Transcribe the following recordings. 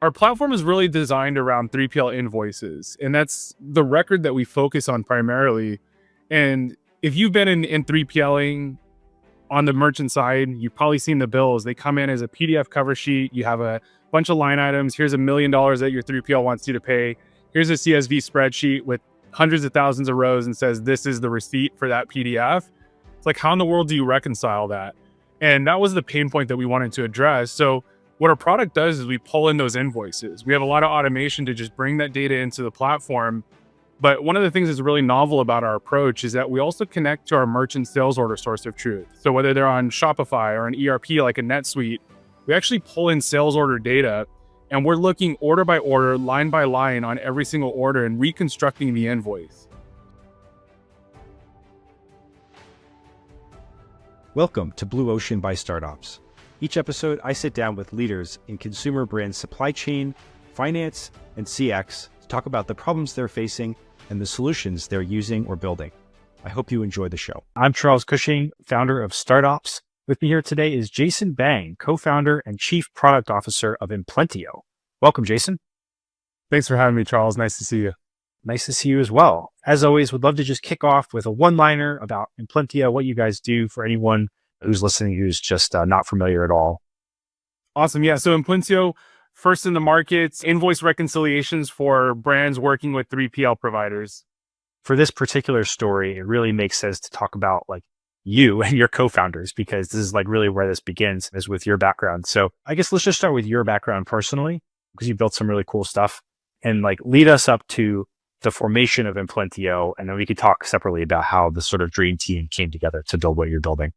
Our platform is really designed around 3PL invoices, and that's the record that we focus on primarily. And if you've been in 3PLing on the merchant side, you've probably seen the bills. They come in as a PDF cover sheet. You have a bunch of line items. Here's $1 million that your 3PL wants you to pay. Here's a CSV spreadsheet with hundreds of thousands of rows and says, this is the receipt for that PDF. It's like, how in the world do you reconcile that? And that was the pain point that we wanted to address. So what our product does is we pull in those invoices. We have a lot of automation to just bring that data into the platform. But one of the things that's really novel about our approach is that we also connect to our merchant sales order source of truth. So whether they're on Shopify or an ERP like a NetSuite, we actually pull in sales order data, and we're looking order by order, line by line on every single order and reconstructing the invoice. Welcome to Blue Ocean by StartOps. Each episode, I sit down with leaders in consumer brand supply chain, finance, and CX to talk about the problems they're facing and the solutions they're using or building. I hope you enjoy the show. I'm Charles Cushing, founder of StartOps. With me here today is Jason Bang, co-founder and chief product officer of Implentio. Welcome, Jason. Thanks for having me, Charles. Nice to see you. Nice to see you as well. As always, would love to just kick off with a one-liner about Implentio, what you guys do for anyone who's listening who's just not familiar at all. Awesome. Yeah. So Implentio, first in the market, invoice reconciliations for brands working with 3PL providers. For this particular story, it really makes sense to talk about like you and your co-founders, because this is like really where this begins, is with your background. So I guess let's just start with your background personally, because you built some really cool stuff, and like lead us up to the formation of Implentio. And then we could talk separately about how the sort of dream team came together to build what you're building.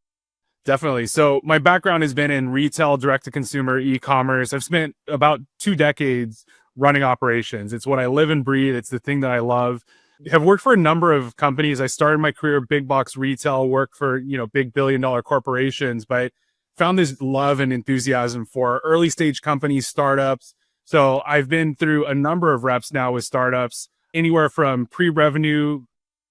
Definitely. So my background has been in retail, direct-to-consumer, e-commerce. I've spent about 2 decades running operations. It's what I live and breathe. It's the thing that I love. Have worked for a number of companies. I started my career big box retail, worked for, big billion-dollar corporations, but found this love and enthusiasm for early stage companies, startups. So I've been through a number of reps now with startups, anywhere from pre-revenue,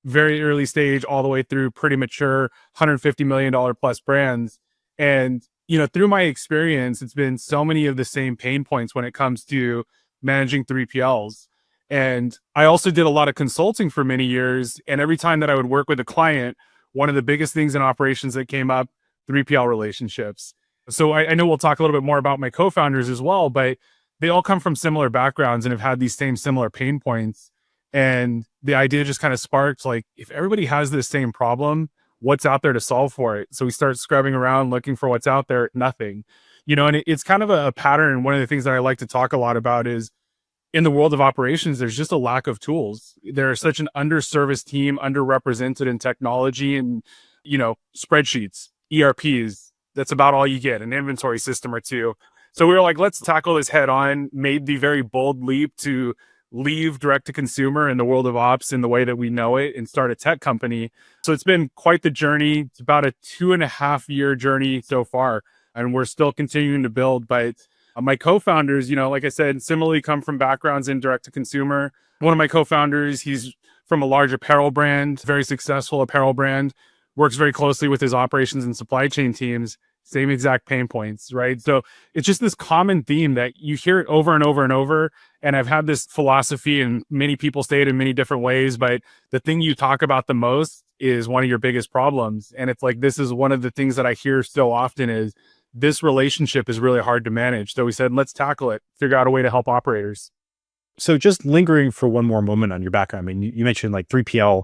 very early stage, all the way through pretty mature $150 million plus brands. And, through my experience, it's been so many of the same pain points when it comes to managing 3PLs. And I also did a lot of consulting for many years. And every time that I would work with a client, one of the biggest things in operations that came up, 3PL relationships. So I know we'll talk a little bit more about my co-founders as well, but they all come from similar backgrounds and have had these similar pain points. And the idea just kind of sparked, like, if everybody has this same problem, what's out there to solve for it? So we start scrubbing around, looking for what's out there, nothing, and it's kind of a pattern. One of the things that I like to talk a lot about is in the world of operations, there's just a lack of tools. There's such an underserviced team, underrepresented in technology and, spreadsheets, ERPs. That's about all you get, an inventory system or two. So we were like, let's tackle this head on, made the very bold leap to leave direct to consumer in the world of ops in the way that we know it and start a tech company. So it's been quite the journey. It's about a 2.5-year journey so far, and we're still continuing to build. But my co-founders, like I said, similarly come from backgrounds in direct to consumer. One of my co-founders, he's from a large apparel brand, very successful apparel brand, works very closely with his operations and supply chain teams. Same exact pain points, right? So it's just this common theme that you hear it over and over and over. And I've had this philosophy, and many people say it in many different ways, but the thing you talk about the most is one of your biggest problems. And it's like, this is one of the things that I hear so often is this relationship is really hard to manage. So we said, let's tackle it, figure out a way to help operators. So just lingering for one more moment on your background. I mean, you mentioned like 3PL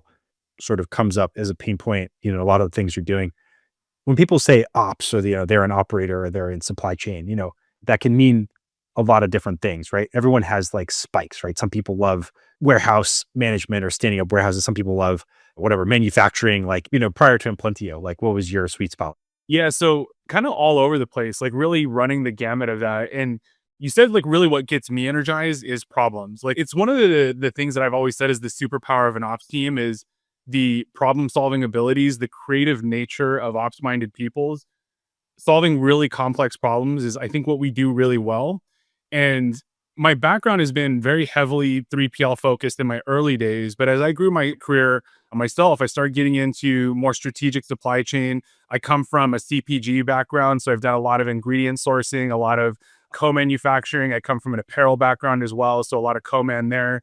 sort of comes up as a pain point, a lot of the things you're doing. When people say ops, or they're an operator or they're in supply chain, that can mean a lot of different things, right? Everyone has like spikes, right? Some people love warehouse management or standing up warehouses. Some people love whatever, manufacturing, like, prior to Implentio, like what was your sweet spot? Yeah. So kind of all over the place, like really running the gamut of that. And you said like really what gets me energized is problems. Like it's one of the things that I've always said is the superpower of an ops team is the problem solving abilities, the creative nature of ops minded people's solving really complex problems is I think what we do really well. And my background has been very heavily 3PL focused in my early days. But as I grew my career myself, I started getting into more strategic supply chain. I come from a CPG background. So I've done a lot of ingredient sourcing, a lot of co-manufacturing. I come from an apparel background as well, so a lot of co-man there.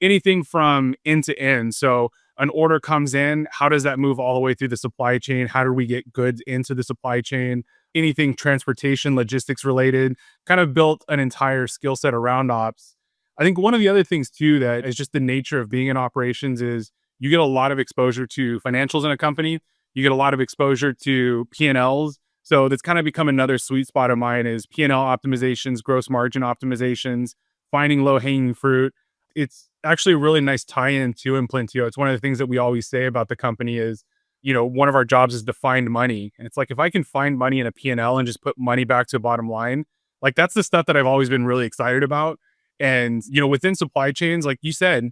Anything from end to end. So an order comes in, how does that move all the way through the supply chain? How do we get goods into the supply chain? Anything transportation, logistics related, kind of built an entire skill set around ops. I think one of the other things too that is just the nature of being in operations is you get a lot of exposure to financials in a company. You get a lot of exposure to P&Ls. So that's kind of become another sweet spot of mine is P&L optimizations, gross margin optimizations, finding low hanging fruit. It's actually a really nice tie-in to Implentio. It's one of the things that we always say about the company is, one of our jobs is to find money. And it's like, if I can find money in a P&L and just put money back to the bottom line, like that's the stuff that I've always been really excited about. And, within supply chains, like you said,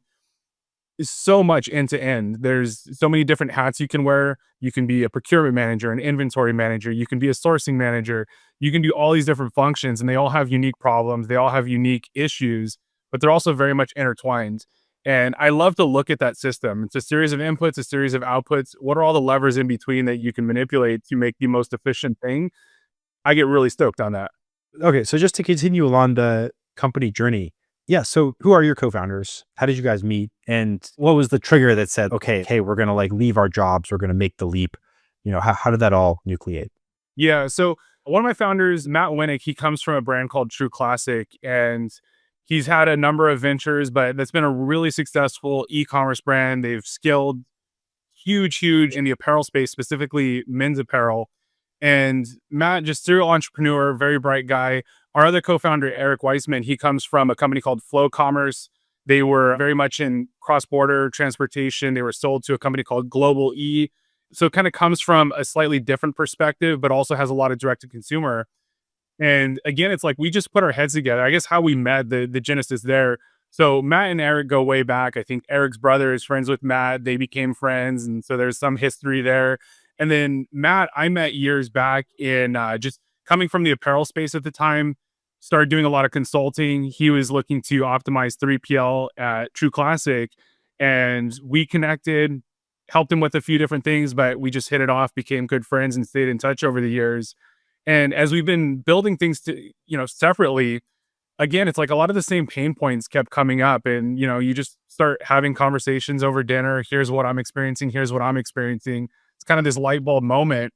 is so much end to end. There's so many different hats you can wear. You can be a procurement manager, an inventory manager. You can be a sourcing manager. You can do all these different functions and they all have unique problems. They all have unique issues, but they're also very much intertwined. And I love to look at that system. It's a series of inputs, a series of outputs. What are all the levers in between that you can manipulate to make the most efficient thing? I get really stoked on that. Okay, so just to continue along the company journey, yeah. So who are your co-founders? How did you guys meet? And what was the trigger that said, okay, hey, we're going to like leave our jobs. We're going to make the leap. How did that all nucleate? Yeah. So one of my founders, Matt Winnick, he comes from a brand called True Classic, and he's had a number of ventures, but that's been a really successful e-commerce brand. They've scaled huge in the apparel space, specifically men's apparel. And Matt, just serial entrepreneur, very bright guy. Our other co-founder, Eric Weissman, he comes from a company called Flow Commerce. They were very much in cross-border transportation. They were sold to a company called Global E. So it kind of comes from a slightly different perspective, but also has a lot of direct-to-consumer. And again, it's like we just put our heads together. I guess how we met, the genesis there. So Matt and Eric go way back. I think Eric's brother is friends with Matt. They became friends. And so there's some history there. And then Matt, I met years back in just coming from the apparel space at the time, started doing a lot of consulting. He was looking to optimize 3PL at True Classic. And we connected, helped him with a few different things, but we just hit it off, became good friends and stayed in touch over the years. And as we've been building things to, separately, again, it's like a lot of the same pain points kept coming up. And, you just start having conversations over dinner. Here's what I'm experiencing. Here's what I'm experiencing. It's kind of this light bulb moment.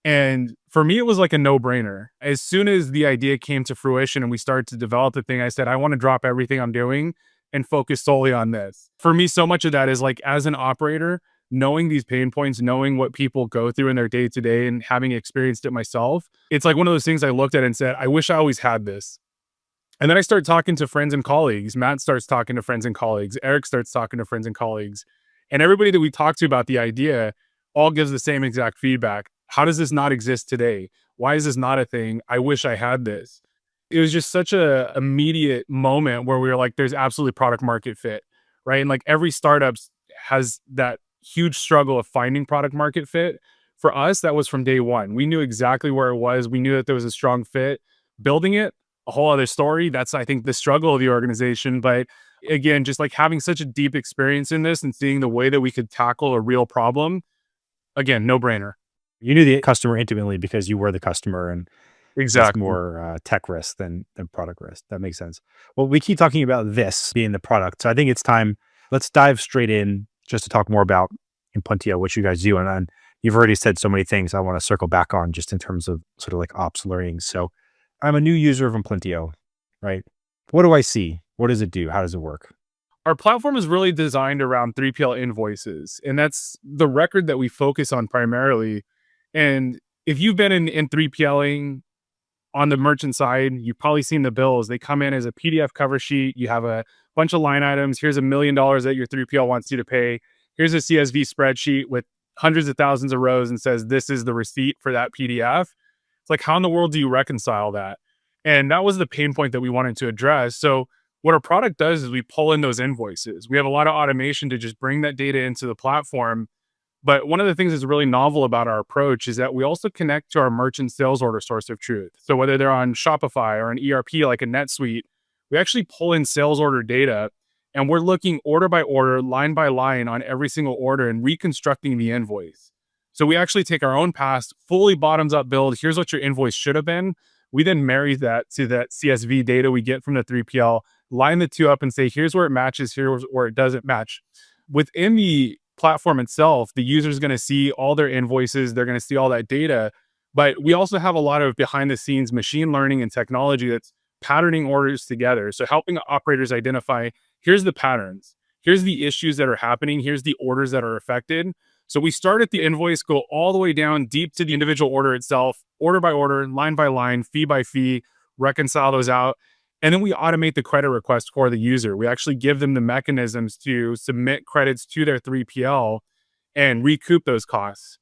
And for me, it was like a no-brainer. As soon as the idea came to fruition and we started to develop the thing, I said, I want to drop everything I'm doing and focus solely on this. For me, so much of that is like, as an operator, knowing these pain points, knowing what people go through in their day to day and having experienced it myself, it's like one of those things I looked at and said, I wish I always had this. And then I start talking to friends and colleagues. Matt starts talking to friends and colleagues. Eric starts talking to friends and colleagues. And everybody that we talk to about the idea all gives the same exact feedback. How does this not exist today? Why is this not a thing? I wish I had this. It was just such a immediate moment where we were like, there's absolutely product market fit, right? And like every startup has that huge struggle of finding product market fit. For us, that was from day one. We knew exactly where it was. We knew that there was a strong fit. Building it, a whole other story. That's, I think, the struggle of the organization. But again, just like having such a deep experience in this and seeing the way that we could tackle a real problem, again, no brainer. You knew the customer intimately because you were the customer, and it's Exactly. more tech risk than product risk. That makes sense. Well, we keep talking about this being the product. So I think it's time, let's dive straight in just to talk more about Implentio, what you guys do. And you've already said so many things I want to circle back on just in terms of sort of like ops learning. So I'm a new user of Implentio, right? What do I see? What does it do? How does it work? Our platform is really designed around 3PL invoices, and that's the record that we focus on primarily. And if you've been in 3PLing on the merchant side, you've probably seen the bills. They come in as a PDF cover sheet. You have a bunch of line items. Here's $1 million that your 3PL wants you to pay. Here's a CSV spreadsheet with hundreds of thousands of rows and says, this is the receipt for that PDF. It's like, how in the world do you reconcile that? And that was the pain point that we wanted to address. So what our product does is we pull in those invoices. We have a lot of automation to just bring that data into the platform. But one of the things that's really novel about our approach is that we also connect to our merchant sales order source of truth. So whether they're on Shopify or an ERP like a NetSuite, we actually pull in sales order data and we're looking order by order, line by line on every single order and reconstructing the invoice. So we actually take our own past, fully bottoms up build. Here's what your invoice should have been We then marry that to that CSV data we get from the 3PL, line the two up and say, here's where it matches, here's where it doesn't match. Within the platform itself, the user is going to see all their invoices, they're going to see all that data. But we also have a lot of behind the scenes machine learning and technology that's patterning orders together. So helping operators identify, here's the patterns, here's the issues that are happening, here's the orders that are affected. So we start at the invoice, go all the way down deep to the individual order itself, order by order, line by line, fee by fee, reconcile those out. And then we automate the credit request for the user. We actually give them the mechanisms to submit credits to their 3PL and recoup those costs.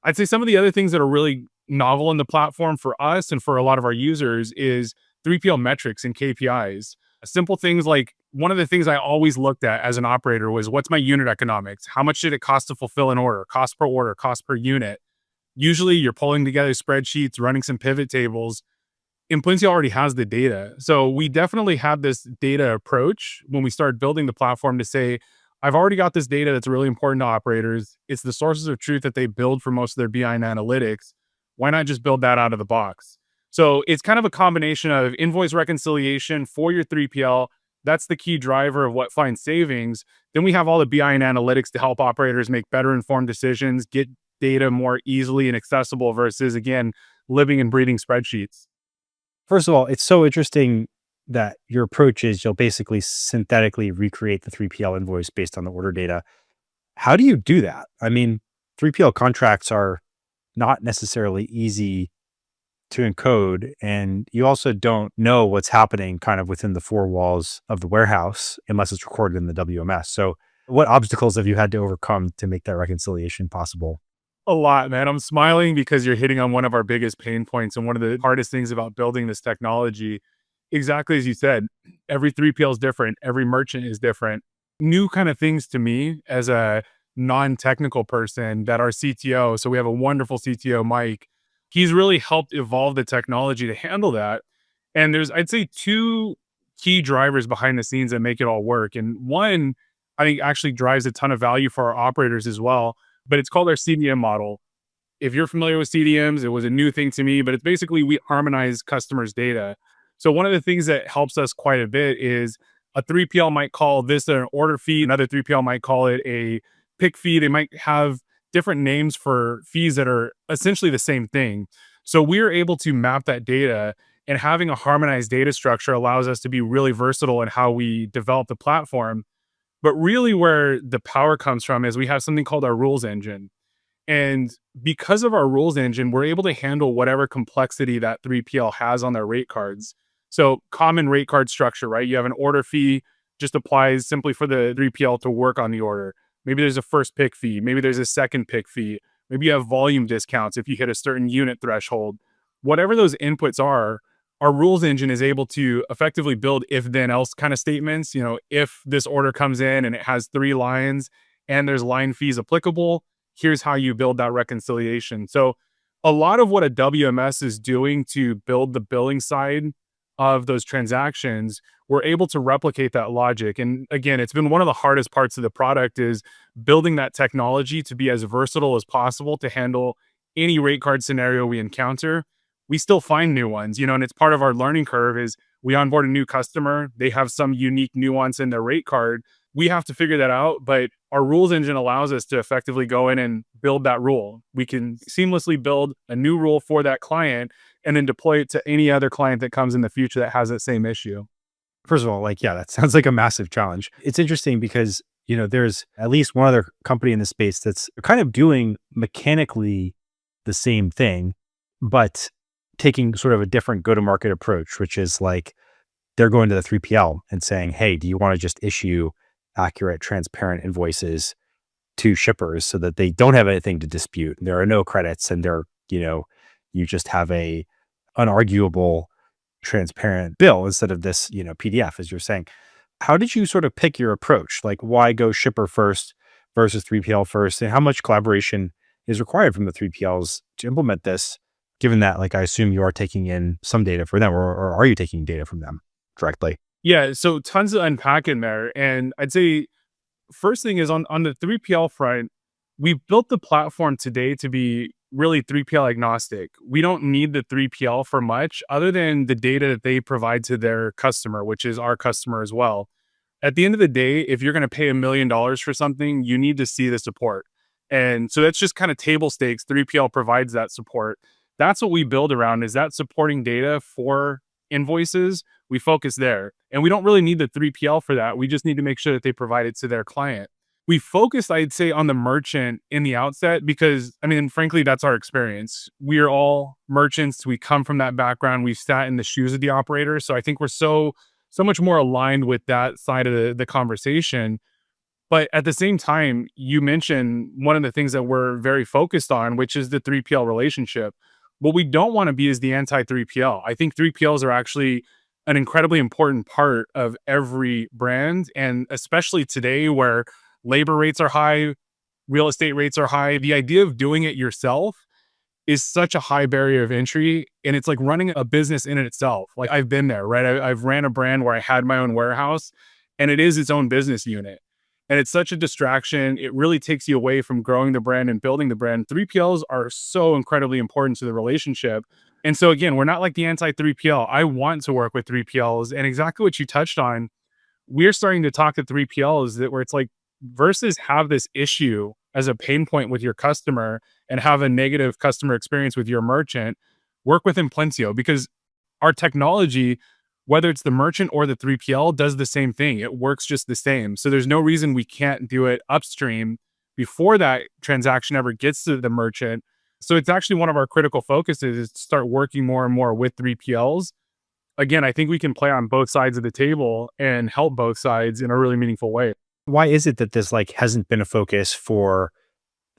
I'd say some of the other things that are really novel in the platform for us and for a lot of our users is 3PL metrics and KPIs. Simple things like, one of the things I always looked at as an operator was, what's my unit economics? How much did it cost to fulfill an order? Cost per order, cost per unit. Usually you're pulling together spreadsheets, running some pivot tables. Implentio already has the data. So we definitely had this data approach when we started building the platform to say, I've already got this data that's really important to operators. It's the sources of truth that they build for most of their BI and analytics. Why not just build that out of the box? So it's kind of a combination of invoice reconciliation for your 3PL. That's the key driver of what finds savings. Then we have all the BI and analytics to help operators make better informed decisions, get data more easily and accessible versus, again, living and breathing spreadsheets. First of all, it's so interesting that your approach is you'll basically synthetically recreate the 3PL invoice based on the order data. How do you do that? I mean, 3PL contracts are not necessarily easy to encode, and you also don't know what's happening kind of within the four walls of the warehouse unless it's recorded in the WMS. So what obstacles have you had to overcome to make that reconciliation possible? A lot, man. I'm smiling because you're hitting on one of our biggest pain points and one of the hardest things about building this technology. Exactly as you said, every 3PL is different, every merchant is different. New kind of things to me as a non-technical person that our CTO, so we have a wonderful CTO, Mike, he's really helped evolve the technology to handle that. And there's, I'd say, two key drivers behind the scenes that make it all work. And one, I think, actually drives a ton of value for our operators as well, but it's called our CDM model. If you're familiar with CDMs, it was a new thing to me, but it's basically we harmonize customers' data. So one of the things that helps us quite a bit is a 3PL might call this an order fee, another 3PL might call it a pick fee. They might have different names for fees that are essentially the same thing. So we're able to map that data, and having a harmonized data structure allows us to be really versatile in how we develop the platform. But really where the power comes from is we have something called our rules engine. And because of our rules engine, we're able to handle whatever complexity that 3PL has on their rate cards. So common rate card structure, right? You have an order fee, just applies simply for the 3PL to work on the order. Maybe there's a first pick fee. Maybe there's a second pick fee. Maybe you have volume discounts if you hit a certain unit threshold. Whatever those inputs are, our rules engine is able to effectively build if then else kind of statements. You know, if this order comes in and it has 3 lines and there's line fees applicable, here's how you build that reconciliation. So a lot of what a WMS is doing to build the billing side of those transactions, we're able to replicate that logic. And again, it's been one of the hardest parts of the product is building that technology to be as versatile as possible to handle any rate card scenario we encounter. We still find new ones, you know, and it's part of our learning curve is we onboard a new customer, they have some unique nuance in their rate card. We have to figure that out, but our rules engine allows us to effectively go in and build that rule. We can seamlessly build a new rule for that client and then deploy it to any other client that comes in the future that has that same issue. First of all, like, yeah, that sounds like a massive challenge. It's interesting because, you know, there's at least one other company in the space that's kind of doing mechanically the same thing, but taking sort of a different go-to-market approach, which is like they're going to the 3PL and saying, hey, do you want to just issue accurate, transparent invoices to shippers so that they don't have anything to dispute? There are no credits and they're, you know, you just have a unarguable, transparent bill instead of this, you know, PDF, as you're saying. How did you sort of pick your approach? Like, why go shipper first versus 3PL first? And how much collaboration is required from the 3PLs to implement this, given that, like, I assume you are taking in some data for them, or are you taking data from them directly? Yeah, so tons to unpack in there. And I'd say first thing is on the 3PL front, we've built the platform today to be really 3PL agnostic. We don't need the 3PL for much other than the data that they provide to their customer, which is our customer as well. At the end of the day, if you're going to pay $1 million for something, you need to see the support. And so that's just kind of table stakes. 3PL provides that support. That's what we build around, is that supporting data for invoices. We focus there. And we don't really need the 3PL for that. We just need to make sure that they provide it to their client. We focus, I'd say, on the merchant in the outset because, I mean, frankly, that's our experience. We are all merchants. We come from that background. We've sat in the shoes of the operator. So I think we're so much more aligned with that side of the conversation. But at the same time, you mentioned one of the things that we're very focused on, which is the 3PL relationship. What we don't want to be is the anti 3PL. I think 3PLs are actually an incredibly important part of every brand. And especially today where labor rates are high, real estate rates are high, the idea of doing it yourself is such a high barrier of entry. And it's like running a business in itself. Like I've been there, right? I've ran a brand where I had my own warehouse and it is its own business unit. And it's such a distraction. It really takes you away from growing the brand and building the brand. 3PLs are so incredibly important to the relationship. And so again, we're not like the anti 3PL. I want to work with 3PLs. And exactly what you touched on, we're starting to talk to 3PLs that where it's like versus have this issue as a pain point with your customer and have a negative customer experience with your merchant, work with Implentio because our technology, whether it's the merchant or the 3PL, does the same thing. It works just the same. So there's no reason we can't do it upstream before that transaction ever gets to the merchant. So it's actually one of our critical focuses is to start working more and more with 3PLs. Again, I think we can play on both sides of the table and help both sides in a really meaningful way. Why is it that this like hasn't been a focus for,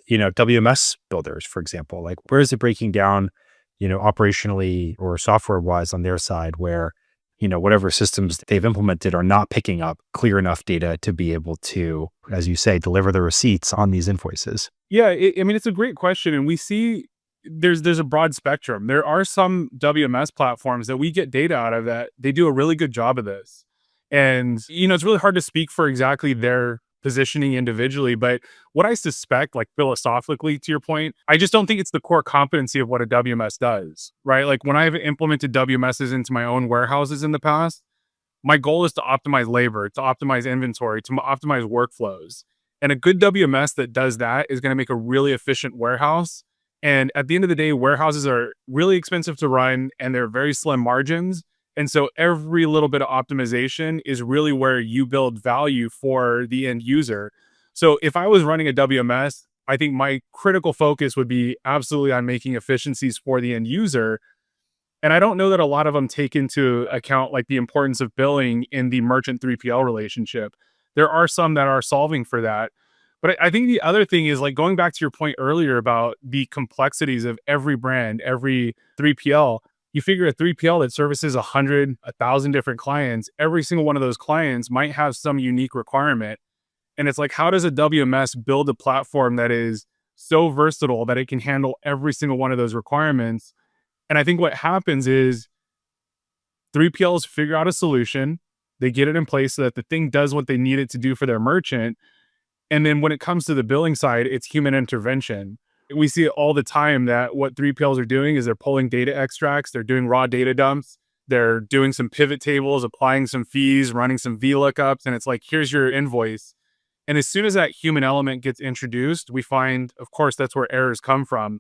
WMS builders, for example? Like, where is it breaking down, operationally or software wise on their side where, whatever systems they've implemented are not picking up clear enough data to be able to, as you say, deliver the receipts on these invoices? Yeah, I mean, it's a great question. And we see there's a broad spectrum. There are some WMS platforms that we get data out of that they do a really good job of this. And, it's really hard to speak for exactly their positioning individually. But what I suspect, like philosophically, to your point, I just don't think it's the core competency of what a WMS does, right? Like when I've implemented WMSs into my own warehouses in the past, my goal is to optimize labor, to optimize inventory, to optimize workflows. And a good WMS that does that is going to make a really efficient warehouse. And at the end of the day, warehouses are really expensive to run and they're very slim margins. And so every little bit of optimization is really where you build value for the end user. So if I was running a WMS, I think my critical focus would be absolutely on making efficiencies for the end user. And I don't know that a lot of them take into account like the importance of billing in the merchant 3PL relationship. There are some that are solving for that. But I think the other thing is like going back to your point earlier about the complexities of every brand, every 3PL. You figure a 3PL that services 100, 1,000 different clients, every single one of those clients might have some unique requirement. And it's like, how does a WMS build a platform that is so versatile that it can handle every single one of those requirements? And I think what happens is 3PLs figure out a solution, they get it in place so that the thing does what they need it to do for their merchant. And then when it comes to the billing side, it's human intervention. We see it all the time that what 3PLs are doing is they're pulling data extracts, they're doing raw data dumps, they're doing some pivot tables, applying some fees, running some VLOOKUPs, and it's like, here's your invoice. And as soon as that human element gets introduced, we find, of course, that's where errors come from.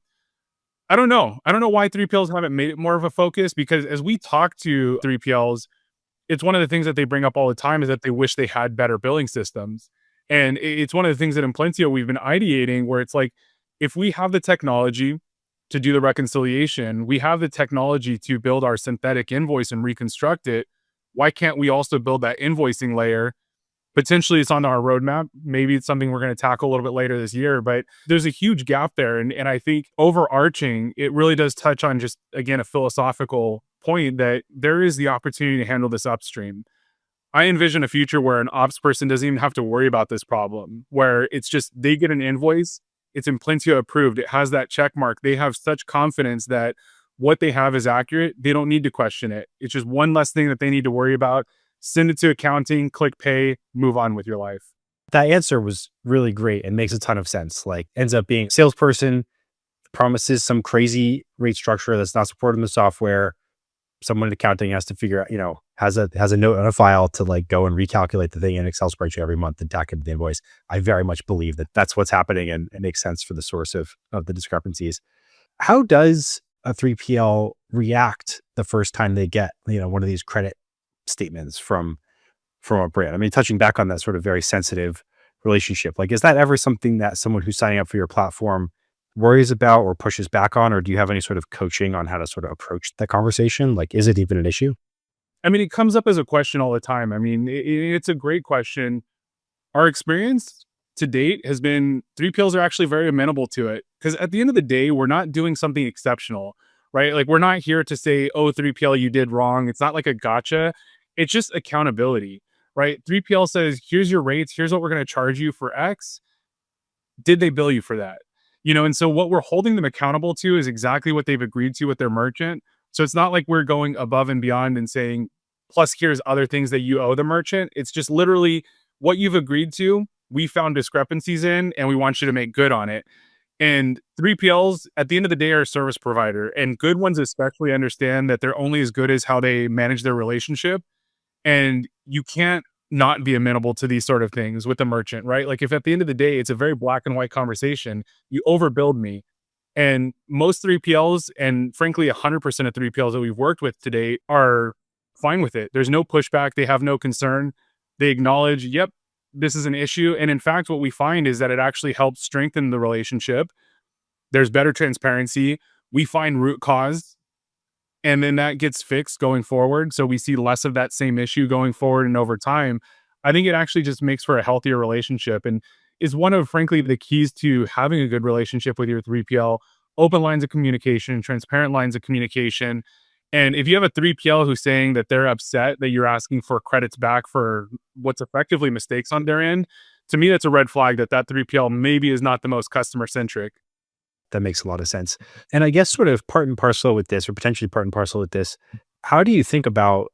I don't know. I don't know why 3PLs haven't made it more of a focus because as we talk to 3PLs, it's one of the things that they bring up all the time is that they wish they had better billing systems. And it's one of the things that in Implentio we've been ideating where it's like, if we have the technology to do the reconciliation, we have the technology to build our synthetic invoice and reconstruct it. Why can't we also build that invoicing layer? Potentially it's on our roadmap. Maybe it's something we're going to tackle a little bit later this year, but there's a huge gap there. And I think overarching, it really does touch on just, again, a philosophical point that there is the opportunity to handle this upstream. I envision a future where an ops person doesn't even have to worry about this problem, where it's just they get an invoice, it's Implentio approved, it has that check mark. They have such confidence that what they have is accurate. They don't need to question it. It's just one less thing that they need to worry about. Send it to accounting, click pay, move on with your life. That answer was really great and makes a ton of sense. Like ends up being a salesperson promises some crazy rate structure that's not supported in the software. Someone in accounting has to figure out, has a note on a file to like go and recalculate the thing in Excel spreadsheet every month and tack into the invoice. I very much believe that that's what's happening, and it makes sense for the source of the discrepancies. How does a 3PL react the first time they get, one of these credit statements from a brand? I mean, touching back on that sort of very sensitive relationship, like, is that ever something that someone who's signing up for your platform worries about or pushes back on? Or do you have any sort of coaching on how to sort of approach that conversation? Like, is it even an issue? I mean, it comes up as a question all the time. I mean, it's a great question. Our experience to date has been 3PLs are actually very amenable to it, because at the end of the day, we're not doing something exceptional, right? Like, we're not here to say, oh, 3PL, you did wrong. It's not like a gotcha. It's just accountability, right? 3PL says, here's your rates. Here's what we're going to charge you for X. Did they bill you for that? And so what we're holding them accountable to is exactly what they've agreed to with their merchant. So it's not like we're going above and beyond and saying, plus here's other things that you owe the merchant. It's just literally what you've agreed to. We found discrepancies in, and we want you to make good on it. And 3PLs at the end of the day are a service provider, and good ones especially understand that they're only as good as how they manage their relationship. And you can't not be amenable to these sort of things with the merchant, right? Like, if at the end of the day, it's a very black and white conversation, you overbilled me. And most 3PLs, and frankly, 100% of 3PLs that we've worked with today are fine with it. There's no pushback. They have no concern. They acknowledge, yep, this is an issue. And in fact, what we find is that it actually helps strengthen the relationship. There's better transparency. We find root cause, and then that gets fixed going forward. So we see less of that same issue going forward and over time. I think it actually just makes for a healthier relationship, and is one of, frankly, the keys to having a good relationship with your 3PL. Open lines of communication, transparent lines of communication. And if you have a 3PL who's saying that they're upset that you're asking for credits back for what's effectively mistakes on their end, to me, that's a red flag that 3PL maybe is not the most customer centric. That makes a lot of sense. And I guess sort of part and parcel with this, or potentially part and parcel with this, how do you think about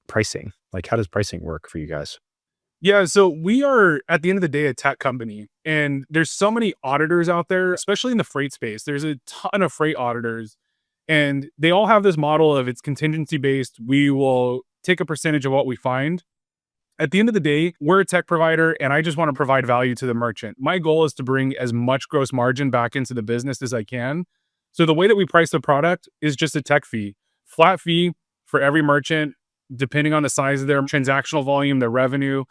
pricing? Like, how does pricing work for you guys? Yeah, so we are, at the end of the day, a tech company, and there's so many auditors out there, especially in the freight space. There's a ton of freight auditors, and they all have this model of it's contingency based. We will take a percentage of what we find. At the end of the day, we're a tech provider, and I just want to provide value to the merchant. My goal is to bring as much gross margin back into the business as I can. So the way that we price the product is just a tech fee, flat fee for every merchant, depending on the size of their transactional volume, their revenue,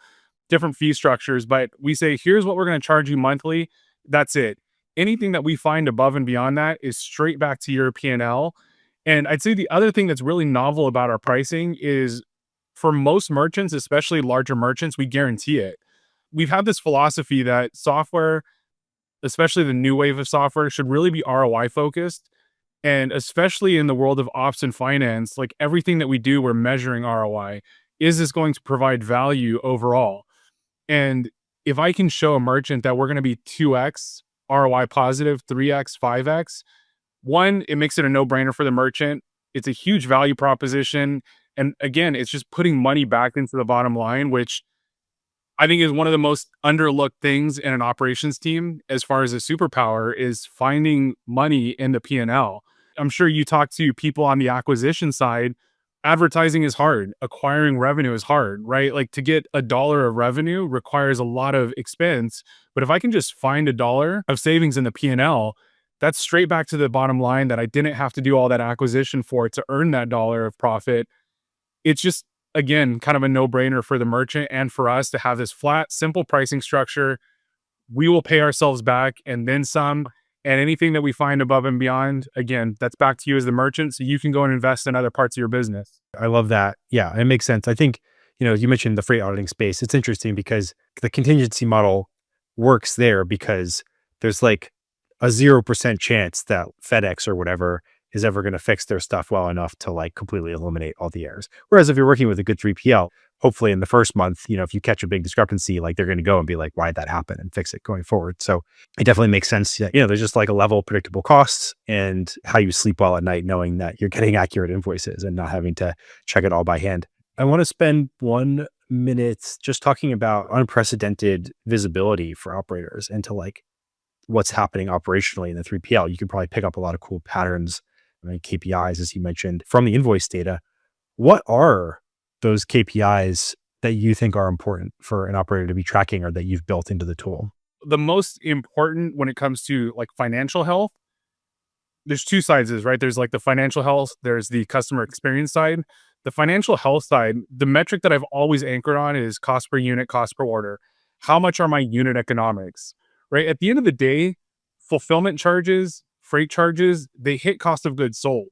different fee structures. But we say, here's what we're going to charge you monthly. That's it. Anything that we find above and beyond that is straight back to your P&L. And I'd say the other thing that's really novel about our pricing is, for most merchants, especially larger merchants, we guarantee it. We've had this philosophy that software, especially the new wave of software, should really be ROI focused. And especially in the world of ops and finance, like, everything that we do, we're measuring ROI. Is this going to provide value overall? And if I can show a merchant that we're going to be 2x ROI positive, 3x, 5x, one, it makes it a no-brainer for the merchant. It's a huge value proposition. And again, it's just putting money back into the bottom line, which I think is one of the most underlooked things in an operations team as far as a superpower, is finding money in the P&L. I'm sure you talk to people on the acquisition side. Advertising is hard. Acquiring revenue is hard, right? Like, to get $1 of revenue requires a lot of expense. But if I can just find $1 of savings in the P&L, that's straight back to the bottom line that I didn't have to do all that acquisition for to earn that $1 of profit. It's just, again, kind of a no-brainer for the merchant and for us to have this flat, simple pricing structure. We will pay ourselves back and then some. And anything that we find above and beyond, again, that's back to you as the merchant, so you can go and invest in other parts of your business. I love that. Yeah, it makes sense. I think, you mentioned the freight auditing space. It's interesting because the contingency model works there because there's like a 0% chance that FedEx or whatever is ever going to fix their stuff well enough to like completely eliminate all the errors. Whereas if you're working with a good 3PL, hopefully in the first month, if you catch a big discrepancy, like, they're going to go and be like, why'd that happen, and fix it going forward. So it definitely makes sense. There's just like a level of predictable costs and how you sleep well at night, knowing that you're getting accurate invoices and not having to check it all by hand. I want to spend 1 minute just talking about unprecedented visibility for operators into like what's happening operationally in the 3PL, you can probably pick up a lot of cool patterns, right? KPIs, as you mentioned, from the invoice data. What are those KPIs that you think are important for an operator to be tracking or that you've built into the tool? The most important when it comes to like financial health, there's two sides, is right. There's like the financial health, there's the customer experience side. The financial health side, the metric that I've always anchored on is cost per unit, cost per order. How much are my unit economics? Right? At the end of the day, fulfillment charges, freight charges, they hit cost of goods sold.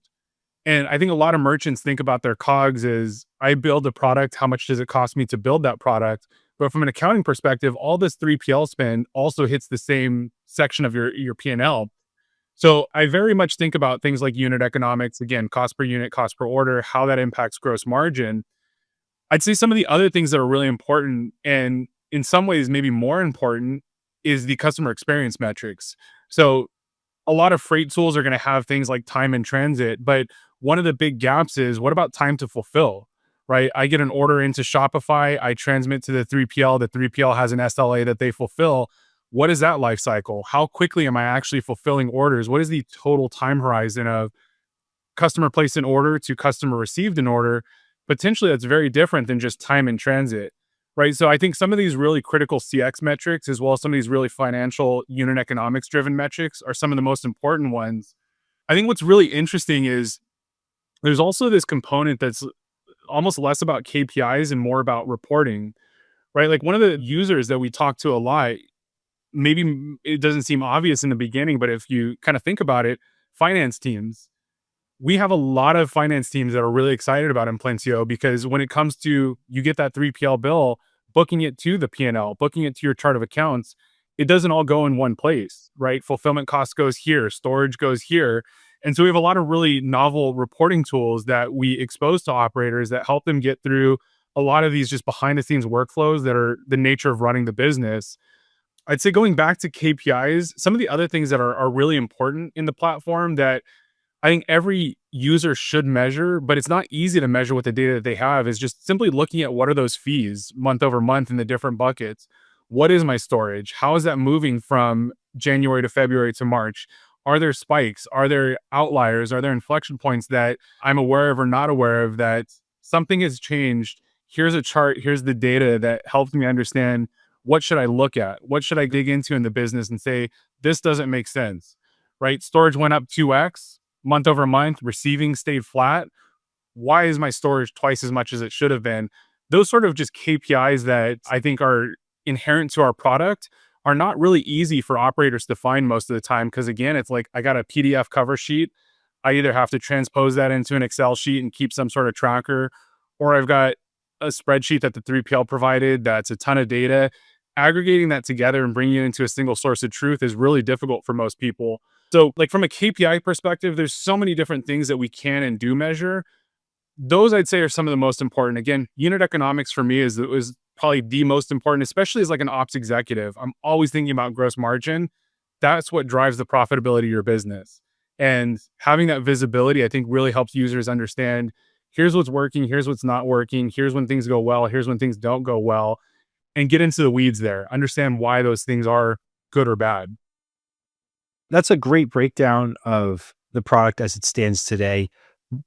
And I think a lot of merchants think about their COGS as I build a product, how much does it cost me to build that product? But from an accounting perspective, all this 3PL spend also hits the same section of your P&L. So I very much think about things like unit economics, again, cost per unit, cost per order, how that impacts gross margin. I'd say some of the other things that are really important and in some ways maybe more important is the customer experience metrics. So a lot of freight tools are going to have things like time in transit, but one of the big gaps is what about time to fulfill, right? I get an order into Shopify, I transmit to the 3PL has an SLA that they fulfill. What is that life cycle? How quickly am I actually fulfilling orders? What is the total time horizon of customer placed an order to customer received an order? Potentially that's very different than just time in transit, right? So I think some of these really critical CX metrics, as well as some of these really financial unit economics driven metrics, are some of the most important ones. I think what's really interesting is there's also this component that's almost less about KPIs and more about reporting, right? Like one of the users that we talk to a lot, maybe it doesn't seem obvious in the beginning, but if you kind of think about it, finance teams. We have a lot of finance teams that are really excited about Implentio because when it comes to you get that 3PL bill, booking it to the P&L, booking it to your chart of accounts, it doesn't all go in one place, right? Fulfillment cost goes here, storage goes here. And so we have a lot of really novel reporting tools that we expose to operators that help them get through a lot of these just behind the scenes workflows that are the nature of running the business. I'd say going back to KPIs, some of the other things that are really important in the platform that I think every user should measure, but it's not easy to measure with the data that they have, is just simply looking at what are those fees month over month in the different buckets. What is my storage? How is that moving from January to February to March? Are there spikes? Are there outliers? Are there inflection points that I'm aware of or not aware of that something has changed? Here's a chart. Here's the data that helps me understand what should I look at? What should I dig into in the business and say, this doesn't make sense, right? Storage went up 2x month over month, receiving stayed flat. Why is my storage twice as much as it should have been? Those sort of just KPIs that I think are inherent to our product are not really easy for operators to find most of the time. Because again, it's like I got a PDF cover sheet. I either have to transpose that into an Excel sheet and keep some sort of tracker, or I've got a spreadsheet that the 3PL provided that's a ton of data. Aggregating that together and bringing it into a single source of truth is really difficult for most people. So, like from a KPI perspective, there's so many different things that we can and do measure. Those I'd say are some of the most important. Again, unit economics for me is probably the most important, especially as like an ops executive. I'm always thinking about gross margin. That's what drives the profitability of your business. And having that visibility, I think, really helps users understand here's what's working, here's what's not working, here's when things go well, here's when things don't go well, and get into the weeds there. Understand why those things are good or bad. That's a great breakdown of the product as it stands today.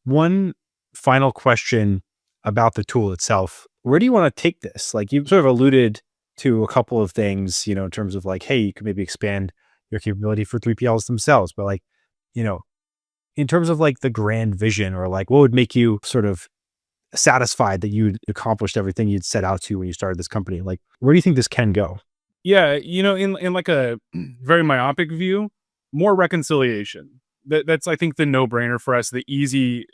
One final question about the tool itself. Where do you want to take this? Like you sort of alluded to a couple of things, in terms of like, hey, you could maybe expand your capability for 3PLs themselves, but like, you know, in terms of like the grand vision or like what would make you sort of satisfied that you'd accomplished everything you'd set out to when you started this company? Like, where do you think this can go? Yeah, in like a very myopic view, more reconciliation. That's I think the no-brainer for us, the easy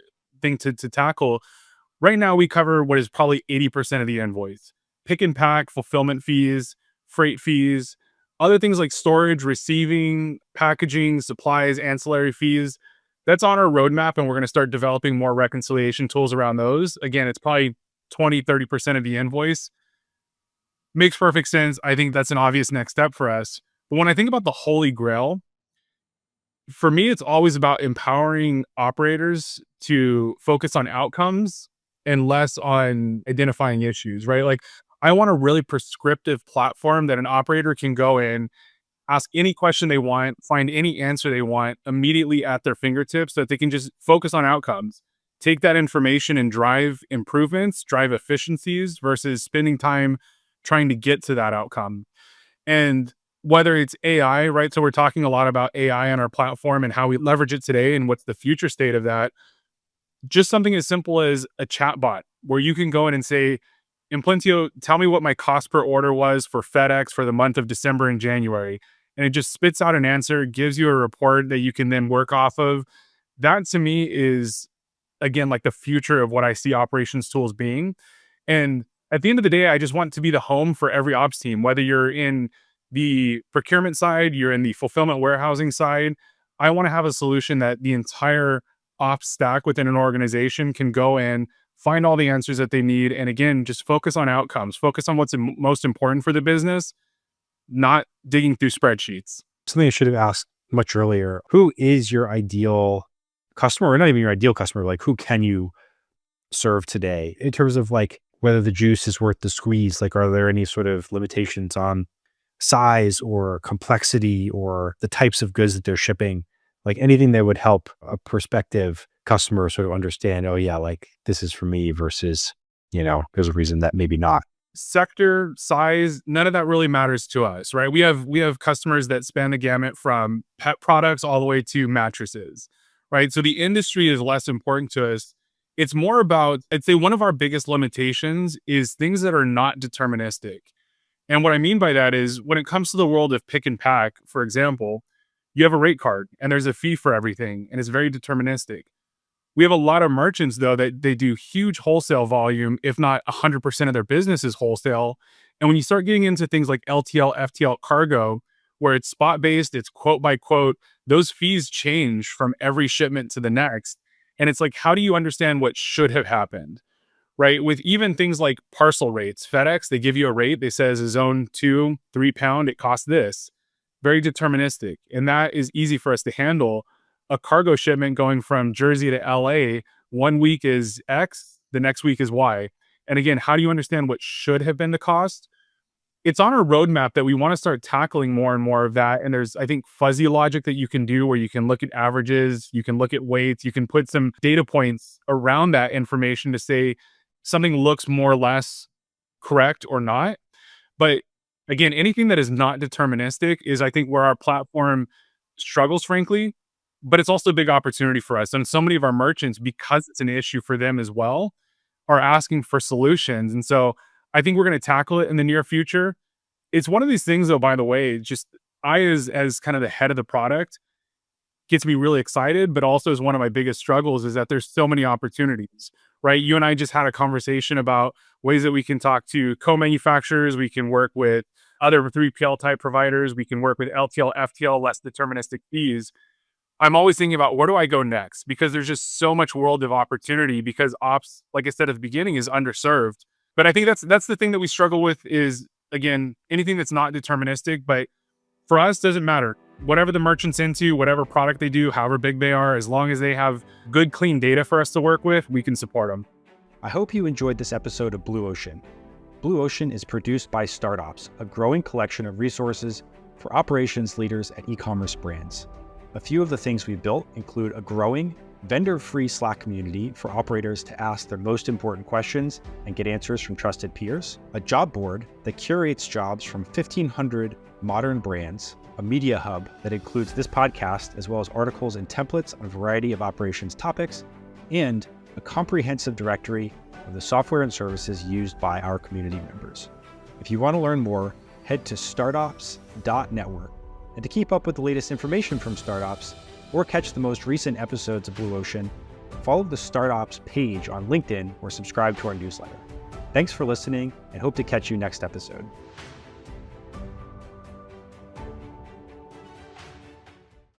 thing to tackle. Right now, we cover what is probably 80% of the invoice. Pick and pack, fulfillment fees, freight fees, other things like storage, receiving, packaging, supplies, ancillary fees. That's on our roadmap, and we're going to start developing more reconciliation tools around those. Again, it's probably 20-30% of the invoice. Makes perfect sense. I think that's an obvious next step for us. But when I think about the holy grail, for me, it's always about empowering operators to focus on outcomes and less on identifying issues, right? Like, I want a really prescriptive platform that an operator can go in. ask any question they want, find any answer they want immediately at their fingertips so that they can just focus on outcomes. Take that information and drive improvements, drive efficiencies versus spending time trying to get to that outcome. And whether it's AI, right? So we're talking a lot about AI on our platform and how we leverage it today and what's the future state of that. Just something as simple as a chat bot where you can go in and say, Implentio, tell me what my cost per order was for FedEx for the month of December and January. And it just spits out an answer, gives you a report that you can then work off of. That to me is, again, like the future of what I see operations tools being. And at the end of the day, I just want to be the home for every ops team, whether you're in the procurement side, you're in the fulfillment warehousing side. I want to have a solution that the entire ops stack within an organization can go in, find all the answers that they need. And again, just focus on outcomes, focus on what's most important for the business, not digging through spreadsheets. Something I should have asked much earlier. Who is your ideal customer, or not even your ideal customer? Like, who can you serve today in terms of like whether the juice is worth the squeeze? Like, are there any sort of limitations on size or complexity or the types of goods that they're shipping? Like anything that would help a prospective customer sort of understand, oh yeah, like this is for me versus, there's a reason that maybe not. Sector, size, none of that really matters to us, right? We have customers that span the gamut from pet products all the way to mattresses, right? So the industry is less important to us. It's more about, I'd say one of our biggest limitations is things that are not deterministic. And what I mean by that is when it comes to the world of pick and pack, for example, you have a rate card and there's a fee for everything and it's very deterministic. We have a lot of merchants, though, that they do huge wholesale volume, if not 100% of their business is wholesale. And when you start getting into things like LTL, FTL cargo, where it's spot-based, it's quote by quote, those fees change from every shipment to the next. And it's like, how do you understand what should have happened, right? With even things like parcel rates, FedEx, they give you a rate. They says a zone 2, 3 pound, it costs this. Very deterministic. And that is easy for us to handle. A cargo shipment going from Jersey to LA, 1 week is X, the next week is Y. And again, how do you understand what should have been the cost? It's on our roadmap that we want to start tackling more and more of that. And there's, I think, fuzzy logic that you can do where you can look at averages, you can look at weights, you can put some data points around that information to say something looks more or less correct or not. But again, anything that is not deterministic is, I think, where our platform struggles, frankly. But it's also a big opportunity for us. And so many of our merchants, because it's an issue for them as well, are asking for solutions. And so I think we're going to tackle it in the near future. It's one of these things, though, by the way, just I, as kind of the head of the product, gets me really excited, but also is one of my biggest struggles is that there's so many opportunities, right? You and I just had a conversation about ways that we can talk to co-manufacturers. We can work with other 3PL type providers. We can work with LTL, FTL, less deterministic fees. I'm always thinking about where do I go next? Because there's just so much world of opportunity because ops, like I said at the beginning, is underserved. But I think that's the thing that we struggle with is, again, anything that's not deterministic. But for us, doesn't matter. Whatever the merchant's into, whatever product they do, however big they are, as long as they have good, clean data for us to work with, we can support them. I hope you enjoyed this episode of Blue Ocean. Blue Ocean is produced by StartOps, a growing collection of resources for operations leaders at e-commerce brands. A few of the things we've built include a growing, vendor-free Slack community for operators to ask their most important questions and get answers from trusted peers, a job board that curates jobs from 1,500 modern brands, a media hub that includes this podcast as well as articles and templates on a variety of operations topics, and a comprehensive directory of the software and services used by our community members. If you want to learn more, head to startops.network. And to keep up with the latest information from StartOps or catch the most recent episodes of Blue Ocean, follow the StartOps page on LinkedIn or subscribe to our newsletter. Thanks for listening and hope to catch you next episode.